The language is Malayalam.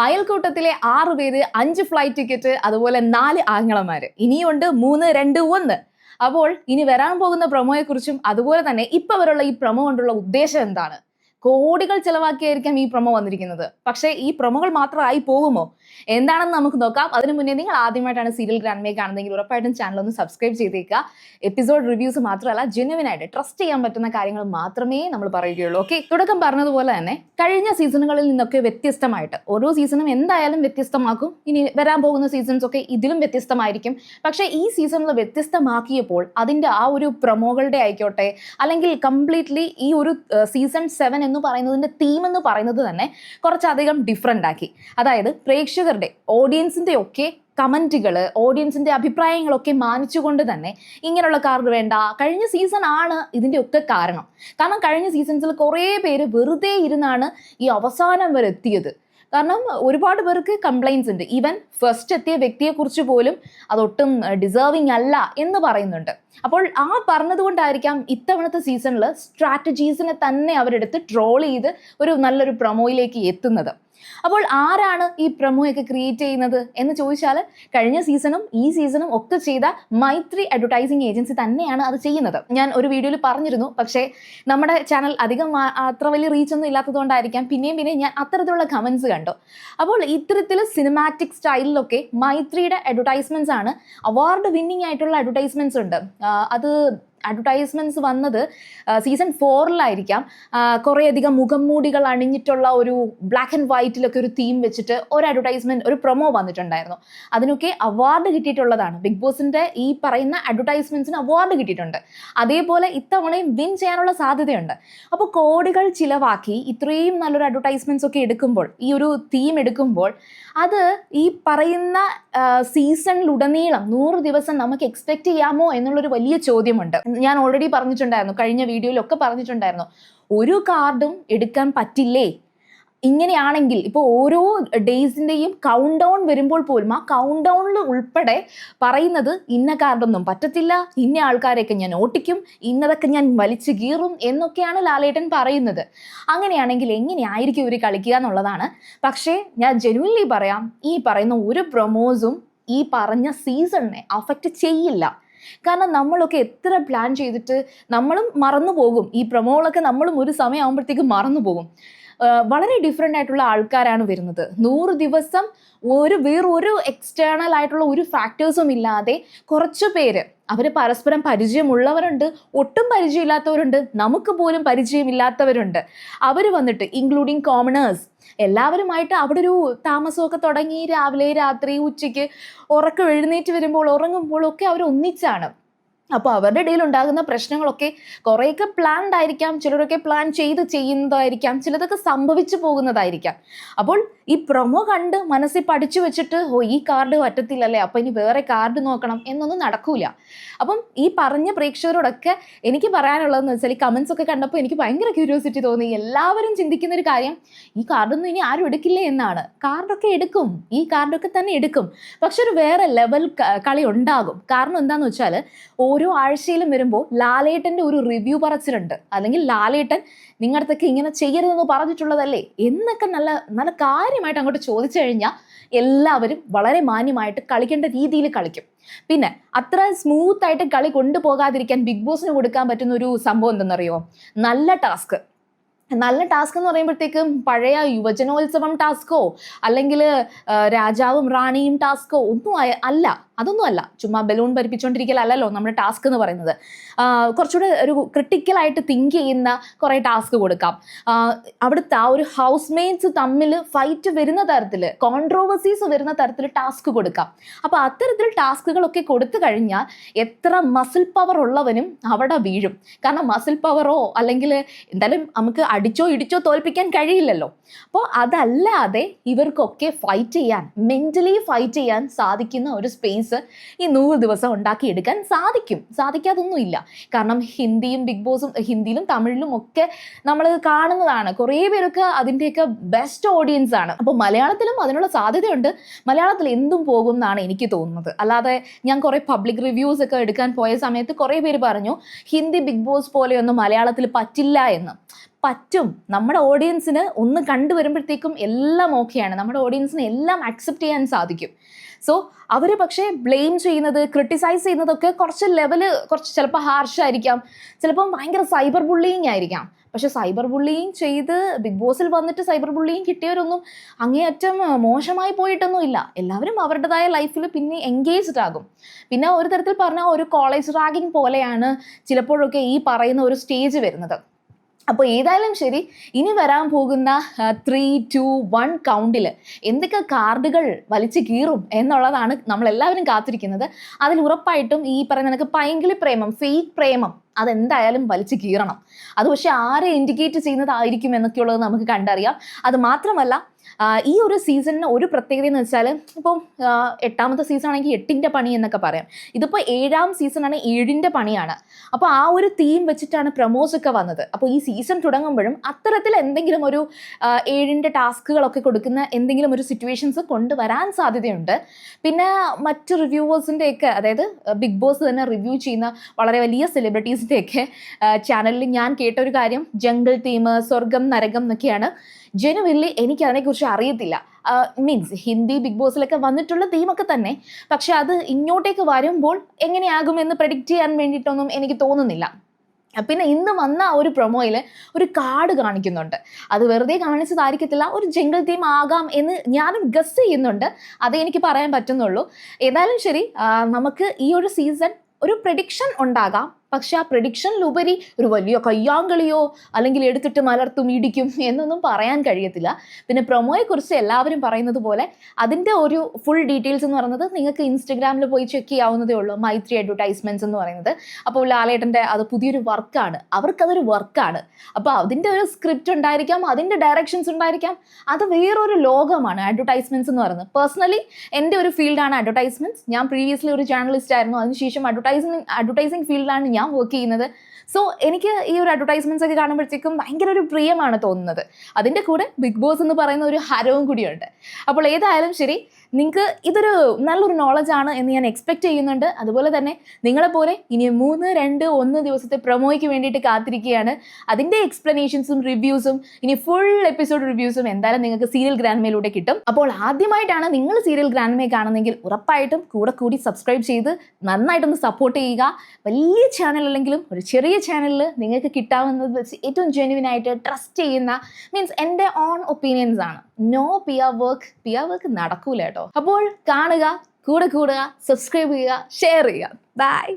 അയൽക്കൂട്ടത്തിലെ 6 പേര് 5 ഫ്ലൈറ്റ് ടിക്കറ്റ് അതുപോലെ 4 ആങ്ങളമാര് ഇനിയുണ്ട് 3 2 1. അപ്പോൾ ഇനി വരാൻ പോകുന്ന പ്രൊമോയെക്കുറിച്ചും അതുപോലെ തന്നെ ഇപ്പൊ വരെയുള്ള ഈ പ്രൊമോ കൊണ്ടുള്ള ഉദ്ദേശം എന്താണ്? കോടികൾ ചെലവാക്കിയായിരിക്കാം ഈ പ്രൊമോ വന്നിരിക്കുന്നത്. പക്ഷേ ഈ പ്രൊമോകൾ മാത്രമായി പോകുമോ? എന്താണെന്ന് നമുക്ക് നോക്കാം. അതിനു മുന്നേ നിങ്ങൾ ആദ്യമായിട്ടാണ് സീരിയൽ ഗ്രാൻഡ്മേ കാണുന്നതെങ്കിൽ ഉറപ്പായിട്ടും ചാനൽ ഒന്ന് സബ്സ്ക്രൈബ് ചെയ്തേക്കുക. എപ്പിസോഡ് റിവ്യൂസ് മാത്രമല്ല, ജെന്യുവിൻ ആയിട്ട് ട്രസ്റ്റ് ചെയ്യാൻ പറ്റുന്ന കാര്യങ്ങൾ മാത്രമേ നമ്മൾ പറയുകയുള്ളൂ. ഓക്കെ, തുടക്കം പറഞ്ഞതുപോലെ തന്നെ കഴിഞ്ഞ സീസണുകളിൽ നിന്നൊക്കെ വ്യത്യസ്തമായിട്ട് ഓരോ സീസണും എന്തായാലും വ്യത്യസ്തമാക്കും. ഇനി വരാൻ പോകുന്ന സീസൺസ് ഒക്കെ ഇതിലും വ്യത്യസ്തമായിരിക്കും. പക്ഷേ ഈ സീസണിൽ വ്യത്യസ്തമാക്കിയപ്പോൾ അതിൻ്റെ ആ ഒരു പ്രൊമോകളുടെ ആയിക്കോട്ടെ, അല്ലെങ്കിൽ കംപ്ലീറ്റ്ലി ഈ ഒരു സീസൺ 7 എന്ന് പറയുന്നതിൻ്റെ തീം എന്ന് പറയുന്നത് തന്നെ കുറച്ചധികം ഡിഫറെൻ്റ് ആക്കി. അതായത് പ്രേക്ഷകരുടെ ഓഡിയൻസിൻ്റെ ഒക്കെ കമൻറ്റുകൾ, ഓഡിയൻസിൻ്റെ അഭിപ്രായങ്ങളൊക്കെ മാനിച്ചുകൊണ്ട് തന്നെ ഇങ്ങനെയുള്ള കാർഡ് വേണ്ട, കഴിഞ്ഞ സീസൺ ആണ് ഇതിൻ്റെ ഒക്കെ കാരണം. കാരണം കഴിഞ്ഞ സീസൺസിൽ കുറേ പേര് വെറുതെ ഇരുന്നാണ് ഈ അവസാനം വരെ എത്തിയത്. കാരണം ഒരുപാട് പേർക്ക് കംപ്ലൈൻസ് ഉണ്ട്. ഈവൻ ഫസ്റ്റ് എത്തിയ വ്യക്തിയെക്കുറിച്ച് പോലും അതൊട്ടും ഡിസേർവിങ് അല്ല എന്ന് പറയുന്നുണ്ട്. അപ്പോൾ ആ പറഞ്ഞതുകൊണ്ടായിരിക്കാം ഇത്തവണത്തെ സീസണിൽ സ്ട്രാറ്റജീസിനെ തന്നെ അവരെടുത്ത് ട്രോൾ ചെയ്ത് ഒരു നല്ലൊരു പ്രൊമോയിലേക്ക് എത്തുന്നത്. അപ്പോൾ ആരാണ് ഈ പ്രൊമോയൊക്കെ ക്രിയേറ്റ് ചെയ്യുന്നത് എന്ന് ചോദിച്ചാൽ കഴിഞ്ഞ സീസണും ഈ സീസണും ഒക്കെ ചെയ്ത മൈത്രി അഡ്വർടൈസിങ് ഏജൻസി തന്നെയാണ് അത് ചെയ്യുന്നത്. ഞാൻ ഒരു വീഡിയോയിൽ പറഞ്ഞിരുന്നു, പക്ഷേ നമ്മുടെ ചാനൽ അധികം അത്ര വലിയ റീച്ചൊന്നും ഇല്ലാത്തതുകൊണ്ടായിരിക്കാം പിന്നെയും ഞാൻ അത്തരത്തിലുള്ള കമൻസ് കണ്ടു. അപ്പോൾ ഇത്തരത്തിൽ സിനിമാറ്റിക് സ്റ്റൈലിലൊക്കെ മൈത്രിയുടെ അഡ്വർടൈസ്മെന്റ്സ് ആണ്. അവാർഡ് വിന്നിങ് ആയിട്ടുള്ള അഡ്വർടൈസ്മെന്റ്സ് ഉണ്ട്. അത് അഡ്വർടൈസ്മെന്റ്സ് വന്നത് സീസൺ 4-ലായിരിക്കാം. കുറേയധികം മുഖംമൂടികൾ അണിഞ്ഞിട്ടുള്ള ഒരു ബ്ലാക്ക് ആൻഡ് വൈറ്റിലൊക്കെ ഒരു തീം വെച്ചിട്ട് ഒരു അഡ്വർടൈസ്മെന്റ്, ഒരു പ്രൊമോ വന്നിട്ടുണ്ടായിരുന്നു. അതിനൊക്കെ അവാർഡ് കിട്ടിയിട്ടുള്ളതാണ്. ബിഗ് ബോസിന്റെ ഈ പറയുന്ന അഡ്വർടൈസ്മെന്റ്സിന് അവാർഡ് കിട്ടിയിട്ടുണ്ട്. അതേപോലെ ഇത്തവണയും വിൻ ചെയ്യാനുള്ള സാധ്യതയുണ്ട്. അപ്പോൾ കോടികൾ ചിലവാക്കി ഇത്രയും നല്ലൊരു അഡ്വർടൈസ്മെന്റ്സ് ഒക്കെ എടുക്കുമ്പോൾ, ഈ ഒരു തീം എടുക്കുമ്പോൾ, അത് ഈ പറയുന്ന സീസണിലുടനീളം 100 ദിവസം നമുക്ക് എക്സ്പെക്ട് ചെയ്യാമോ എന്നുള്ളൊരു വലിയ ചോദ്യമുണ്ട്. ഞാൻ ഓൾറെഡി പറഞ്ഞിട്ടുണ്ടായിരുന്നു, കഴിഞ്ഞ വീഡിയോയിലൊക്കെ പറഞ്ഞിട്ടുണ്ടായിരുന്നു, ഒരു കാർഡും എടുക്കാൻ പറ്റില്ലേ? ഇങ്ങനെയാണെങ്കിൽ ഇപ്പോൾ ഓരോ ഡേയ്സിൻ്റെയും കൗണ്ട് ഡൗൺ വരുമ്പോൾ പോലും ആ കൗണ്ട് ഡൗണിൽ ഉൾപ്പെടെ പറയുന്നത് ഇന്ന കാർഡൊന്നും പറ്റത്തില്ല, ഇന്ന ആൾക്കാരെയൊക്കെ ഞാൻ ഓട്ടിക്കും, ഇന്നതൊക്കെ ഞാൻ വലിച്ചു കീറും എന്നൊക്കെയാണ് ലാലേട്ടൻ പറയുന്നത്. അങ്ങനെയാണെങ്കിൽ എങ്ങനെയായിരിക്കും ഇവർ കളിക്കുക എന്നുള്ളതാണ്. പക്ഷേ ഞാൻ ജെന്യുവൻലി പറയാം, ഈ പറയുന്ന ഒരു പ്രൊമോസും ഈ പറഞ്ഞ സീസണിനെ അഫക്റ്റ് ചെയ്യില്ല. കാരണം നമ്മളൊക്കെ എത്ര പ്ലാൻ ചെയ്തിട്ട് നമ്മളും മറന്നു പോകും. ഈ പ്രൊമോകളൊക്കെ നമ്മളും ഒരു സമയമാകുമ്പോഴത്തേക്കും മറന്നു പോകും. വളരെ ഡിഫറെൻ്റ് ആയിട്ടുള്ള ആൾക്കാരാണ് വരുന്നത്. 100 ദിവസം വേറൊരു എക്സ്റ്റേണൽ ആയിട്ടുള്ള ഒരു ഫാക്ടേഴ്സും ഇല്ലാതെ കുറച്ച് പേര്, അവർ പരസ്പരം പരിചയമുള്ളവരുണ്ട്, ഒട്ടും പരിചയമില്ലാത്തവരുണ്ട്, നമുക്ക് പോലും പരിചയമില്ലാത്തവരുണ്ട്. അവർ വന്നിട്ട് ഇൻക്ലൂഡിങ് കോമണേഴ്സ് എല്ലാവരുമായിട്ട് അവിടെ ഒരു താമസമൊക്കെ തുടങ്ങി രാവിലെ രാത്രി ഉച്ചയ്ക്ക് ഉറക്കം എഴുന്നേറ്റ് വരുമ്പോൾ ഉറങ്ങുമ്പോഴൊക്കെ അവർ ഒന്നിച്ചാണ്. അപ്പോൾ അവരുടെ ഇടയിൽ ഉണ്ടാകുന്ന പ്രശ്നങ്ങളൊക്കെ കുറേയൊക്കെ പ്ലാൻഡ് ആയിരിക്കാം, ചിലരൊക്കെ പ്ലാൻ ചെയ്ത് ചെയ്യുന്നതായിരിക്കാം, ചിലതൊക്കെ സംഭവിച്ചു പോകുന്നതായിരിക്കാം. അപ്പോൾ ഈ പ്രൊമോ കണ്ട് മനസ്സിൽ പഠിച്ചു വെച്ചിട്ട് ഈ കാർഡ് പറ്റത്തില്ലല്ലേ, അപ്പം ഇനി വേറെ കാർഡ് നോക്കണം എന്നൊന്നും നടക്കൂല. അപ്പം ഈ പറഞ്ഞ പ്രേക്ഷകരോടൊക്കെ എനിക്ക് പറയാനുള്ളതെന്ന് വെച്ചാൽ, ഈ കമൻസ് ഒക്കെ കണ്ടപ്പോൾ എനിക്ക് ഭയങ്കര ക്യൂരിയോസിറ്റി തോന്നി. എല്ലാവരും ചിന്തിക്കുന്ന ഒരു കാര്യം, ഈ കാർഡൊന്നും ഇനി ആരും എടുക്കില്ലേ എന്നാണ്. കാർഡൊക്കെ എടുക്കും, ഈ കാർഡൊക്കെ തന്നെ എടുക്കും. പക്ഷെ ഒരു വേറെ ലെവൽ കളി ഉണ്ടാകും. കാരണം എന്താണെന്ന് വെച്ചാൽ, ഓരോ ആഴ്ചയിലും വരുമ്പോൾ ലാലേട്ടൻ്റെ ഒരു റിവ്യൂ പറച്ചിലുണ്ട്. അല്ലെങ്കിൽ ലാലേട്ടൻ നിങ്ങളടുത്തൊക്കെ ഇങ്ങനെ ചെയ്യരുതെന്ന് പറഞ്ഞിട്ടുള്ളതല്ലേ എന്നൊക്കെ നല്ല നല്ല കാര്യമായിട്ട് അങ്ങോട്ട് ചോദിച്ചു കഴിഞ്ഞാൽ എല്ലാവരും വളരെ മാന്യമായിട്ട് കളിക്കേണ്ട രീതിയിൽ കളിക്കും. പിന്നെ അത്ര സ്മൂത്ത് ആയിട്ട് കളി കൊണ്ടുപോകാതിരിക്കാൻ ബിഗ് ബോസിന് കൊടുക്കാൻ പറ്റുന്ന ഒരു സംഭവം എന്തെന്നറിയോ? നല്ല ടാസ്ക് എന്ന് പറയുമ്പോഴത്തേക്കും പഴയ യുവജനോത്സവം ടാസ്കോ അല്ലെങ്കിൽ രാജാവും റാണിയും ടാസ്കോ ഒന്നും അല്ല. അതൊന്നും അല്ല. ചുമ്മാ ബലൂൺ ഭരിപ്പിച്ചുകൊണ്ടിരിക്കലല്ലോ നമ്മുടെ ടാസ്ക് എന്ന് പറയുന്നത്. കുറച്ചുകൂടെ ഒരു ക്രിട്ടിക്കലായിട്ട് തിങ്ക് ചെയ്യുന്ന കുറേ ടാസ്ക് കൊടുക്കാം. അവിടുത്തെ ആ ഒരു ഹൗസ് മേറ്റ്സ് തമ്മിൽ ഫൈറ്റ് വരുന്ന തരത്തിൽ, കോൺട്രോവേഴ്സീസ് വരുന്ന തരത്തിൽ ടാസ്ക് കൊടുക്കാം. അപ്പോൾ അത്തരത്തിൽ ടാസ്കുകളൊക്കെ കൊടുത്തു കഴിഞ്ഞാൽ എത്ര മസിൽ പവർ ഉള്ളവനും അവിടെ വീഴും. കാരണം മസിൽ പവറോ അല്ലെങ്കിൽ എന്തായാലും നമുക്ക് അടിച്ചോ ഇടിച്ചോ തോൽപ്പിക്കാൻ കഴിയില്ലല്ലോ. അപ്പോൾ അതല്ലാതെ ഇവർക്കൊക്കെ ഫൈറ്റ് ചെയ്യാൻ, മെൻ്റലി ഫൈറ്റ് ചെയ്യാൻ സാധിക്കുന്ന ഒരു സ്പേസ് ഈ 100 ദിവസം ഉണ്ടാക്കിയെടുക്കാൻ സാധിക്കാതൊന്നുമില്ല. കാരണം ബിഗ് ബോസും ഹിന്ദിയിലും തമിഴിലും ഒക്കെ നമ്മൾ കാണുന്നതാണ്. കുറേ പേരൊക്കെ അതിൻ്റെയൊക്കെ ബെസ്റ്റ് ഓഡിയൻസ് ആണ്. അപ്പോൾ മലയാളത്തിലും അതിനുള്ള സാധ്യതയുണ്ട്. മലയാളത്തിൽ എന്തും പോകും എന്നാണ് എനിക്ക് തോന്നുന്നത്. അല്ലാതെ ഞാൻ കുറേ പബ്ലിക് റിവ്യൂസ് ഒക്കെ എടുക്കാൻ പോയ സമയത്ത് കുറേ പേര് പറഞ്ഞു ഹിന്ദി ബിഗ് ബോസ് പോലെയൊന്നും മലയാളത്തിൽ പറ്റില്ല എന്ന്. പറ്റും. നമ്മുടെ ഓഡിയൻസിന് ഒന്ന് കണ്ടുവരുമ്പോഴത്തേക്കും എല്ലാം ഓക്കെയാണ്, നമ്മുടെ ഓഡിയൻസിന് എല്ലാം അക്സെപ്റ്റ് ചെയ്യാൻ സാധിക്കും. സോ അവർ പക്ഷേ ബ്ലെയിം ചെയ്യുന്നത്, ക്രിട്ടിസൈസ് ചെയ്യുന്നതൊക്കെ കുറച്ച് ലെവല് കുറച്ച് ചിലപ്പോൾ ഹാർഷായിരിക്കാം, ചിലപ്പം ഭയങ്കര സൈബർ ബുള്ളിങ് ആയിരിക്കാം. പക്ഷെ സൈബർ ബുള്ളിങ് ചെയ്ത് ബിഗ് ബോസിൽ വന്നിട്ട് സൈബർ ബുള്ളിങ് കിട്ടിയവരൊന്നും അങ്ങേയറ്റം മോശമായി പോയിട്ടൊന്നും ഇല്ല. എല്ലാവരും അവരുടേതായ ലൈഫിൽ പിന്നെ എൻഗേജ്ഡ് ആകും. പിന്നെ ഒരു തരത്തിൽ പറഞ്ഞാൽ ഒരു കോളേജ് റാഗിങ് പോലെയാണ് ചിലപ്പോഴൊക്കെ ഈ പറയുന്ന ഒരു സ്റ്റേജ് വരുന്നത്. അപ്പോൾ ഏതായാലും ശരി, ഇനി വരാൻ പോകുന്ന 3, 2, 1 കൗണ്ടിൽ എന്തൊക്കെ കാർഡുകൾ വലിച്ചു കീറും എന്നുള്ളതാണ് നമ്മളെല്ലാവരും കാത്തിരിക്കുന്നത്. അതിൽ ഉറപ്പായിട്ടും ഈ പറയുന്ന കണക്ക് പൈങ്കിളി പ്രേമം, ഫേക്ക് പ്രേമം അതെന്തായാലും വലിച്ചു കീറണം. അത് പക്ഷെ ആരെ ഇൻഡിക്കേറ്റ് ചെയ്യുന്നതായിരിക്കും എന്നൊക്കെയുള്ളത് നമുക്ക് കണ്ടറിയാം. അത് മാത്രമല്ല ഈ ഒരു സീസണിന് ഒരു പ്രത്യേകത എന്ന് വെച്ചാൽ, ഇപ്പം 8ാമത്തെ സീസൺ ആണെങ്കിൽ 8ൻ്റെ പണി എന്നൊക്കെ പറയാം. ഇതിപ്പോൾ 7ാം സീസണാണ്, 7ൻ്റെ പണിയാണ്. അപ്പോൾ ആ ഒരു തീം വെച്ചിട്ടാണ് പ്രൊമോസ് ഒക്കെ വന്നത്. അപ്പോൾ ഈ സീസൺ തുടങ്ങുമ്പോഴും അത്തരത്തിൽ എന്തെങ്കിലും ഒരു 7ൻ്റെ ടാസ്കുകളൊക്കെ കൊടുക്കുന്ന എന്തെങ്കിലും ഒരു സിറ്റുവേഷൻസ് കൊണ്ടുവരാൻ സാധ്യതയുണ്ട്. പിന്നെ മറ്റ് റിവ്യൂവേഴ്സിൻ്റെ ഒക്കെ, അതായത് ബിഗ് ബോസ് തന്നെ റിവ്യൂ ചെയ്യുന്ന വളരെ വലിയ സെലിബ്രിറ്റീസിൻ്റെ ഒക്കെ ചാനലിൽ ഞാൻ കേട്ട ഒരു കാര്യം, ജംഗിൾ തീം, സ്വർഗം നരകം എന്നൊക്കെയാണ്. ജെനുവിൻലി എനിക്ക് അതിനെക്കുറിച്ച് അറിയത്തില്ല. മീൻസ് ഹിന്ദി ബിഗ് ബോസിലൊക്കെ വന്നിട്ടുള്ള തീമൊക്കെ തന്നെ, പക്ഷെ അത് ഇങ്ങോട്ടേക്ക് വരുമ്പോൾ എങ്ങനെയാകുമെന്ന് പ്രെഡിക്റ്റ് ചെയ്യാൻ വേണ്ടിയിട്ടൊന്നും എനിക്ക് തോന്നുന്നില്ല. പിന്നെ ഇന്ന് വന്ന ഒരു പ്രൊമോയിൽ ഒരു കാർഡ് കാണിക്കുന്നുണ്ട്. അത് വെറുതെ കാണിച്ചതായിരിക്കത്തില്ല, ഒരു ജംഗിൾ തീം ആകാം എന്ന് ഞാനും ഗസ് ചെയ്യുന്നുണ്ട്. അതേ എനിക്ക് പറയാൻ പറ്റുന്നുള്ളൂ. ഏതായാലും ശരി, നമുക്ക് ഈ ഒരു സീസൺ ഒരു പ്രഡിക്ഷൻ ഉണ്ടാകാം. പക്ഷെ ആ പ്രഡിക്ഷനിലുപരി ഒരു വലിയ കയ്യാങ്കളിയോ അല്ലെങ്കിൽ എടുത്തിട്ട് മലർത്തും ഇടിക്കും എന്നൊന്നും പറയാൻ കഴിയത്തില്ല. പിന്നെ പ്രൊമോയെക്കുറിച്ച് എല്ലാവരും പറയുന്നത് പോലെ അതിൻ്റെ ഒരു ഫുൾ ഡീറ്റെയിൽസ് എന്ന് പറയുന്നത് നിങ്ങൾക്ക് ഇൻസ്റ്റഗ്രാമിൽ പോയി ചെക്ക് ചെയ്യാവുന്നതേ ഉള്ളൂ. മൈത്രി അഡ്വർടൈസ്മെൻറ്റ്സ് എന്ന് പറയുന്നത്. അപ്പോൾ ലാലേട്ടൻ്റെ അത് പുതിയൊരു വർക്കാണ്, അവർക്കതൊരു വർക്കാണ്. അപ്പോൾ അതിൻ്റെ ഒരു സ്ക്രിപ്റ്റ് ഉണ്ടായിരിക്കാം, അതിൻ്റെ ഡയറക്ഷൻസ് ഉണ്ടായിരിക്കാം. അത് വേറൊരു ലോകമാണ് അഡ്വർടൈസ്മെൻറ്റ്സ് എന്ന് പറയുന്നത്. പേഴ്സണലി എൻ്റെ ഒരു ഫീൽഡാണ് അഡ്വർടൈസ്മെൻറ്റ്സ്. ഞാൻ പ്രീവിയസ്ലി ഒരു ജേർണലിസ്റ്റ് ആയിരുന്നു, അതിനുശേഷം അഡ്വർടൈസിങ് ഫീൽഡിലാണ് ഞാൻ വർക്ക് ചെയ്യുന്നത്. സോ എനിക്ക് ഈ ഒരു അഡ്വർടൈസ്മെൻറ്റ്സ് ഒക്കെ കാണുമ്പോഴത്തേക്കും ഭയങ്കര ഒരു പ്രിയമാണ് തോന്നുന്നത്. അതിൻ്റെ കൂടെ ബിഗ് ബോസ് എന്ന് പറയുന്ന ഒരു ഹരവും കൂടിയുണ്ട്. അപ്പോൾ ഏതായാലും ശരി, നിങ്ങൾക്ക് ഇതൊരു നല്ലൊരു നോളജാണ് എന്ന് ഞാൻ എക്സ്പെക്റ്റ് ചെയ്യുന്നുണ്ട്. അതുപോലെ തന്നെ നിങ്ങളെപ്പോലെ ഇനി 3, 2, 1 ദിവസത്തെ പ്രൊമോയ്ക്ക് വേണ്ടിയിട്ട് കാത്തിരിക്കുകയാണ്. അതിൻ്റെ എക്സ്പ്ലനേഷൻസും റിവ്യൂസും ഇനി ഫുൾ എപ്പിസോഡ് റിവ്യൂസും എന്തായാലും നിങ്ങൾക്ക് സീരിയൽ ഗ്രാൻഡ്മയിലൂടെ കിട്ടും. അപ്പോൾ ആദ്യമായിട്ടാണ് നിങ്ങൾ സീരിയൽ ഗ്രാൻഡ്മയെ കാണുന്നെങ്കിൽ ഉറപ്പായിട്ടും കൂടി സബ്സ്ക്രൈബ് ചെയ്ത് നന്നായിട്ടൊന്ന് സപ്പോർട്ട് ചെയ്യുക. വലിയ ചാനൽ അല്ലെങ്കിലും ഒരു ചെറിയ ചാനലിൽ നിങ്ങൾക്ക് കിട്ടാവുന്നത് വെച്ച് ഏറ്റവും ജെന്യുവിൻ ആയിട്ട് ട്രസ്റ്റ് ചെയ്യുന്ന, മീൻസ് എൻ്റെ ഓൺ ഒപ്പീനിയൻസ് ആണ്. നോ പിയർ വർക്ക് നടക്കൂല കേട്ടോ. അപ്പോൾ കാണുക, കൂടെ കൂടുക, സബ്സ്ക്രൈബ് ചെയ്യുക, ഷെയർ ചെയ്യുക. ബൈ.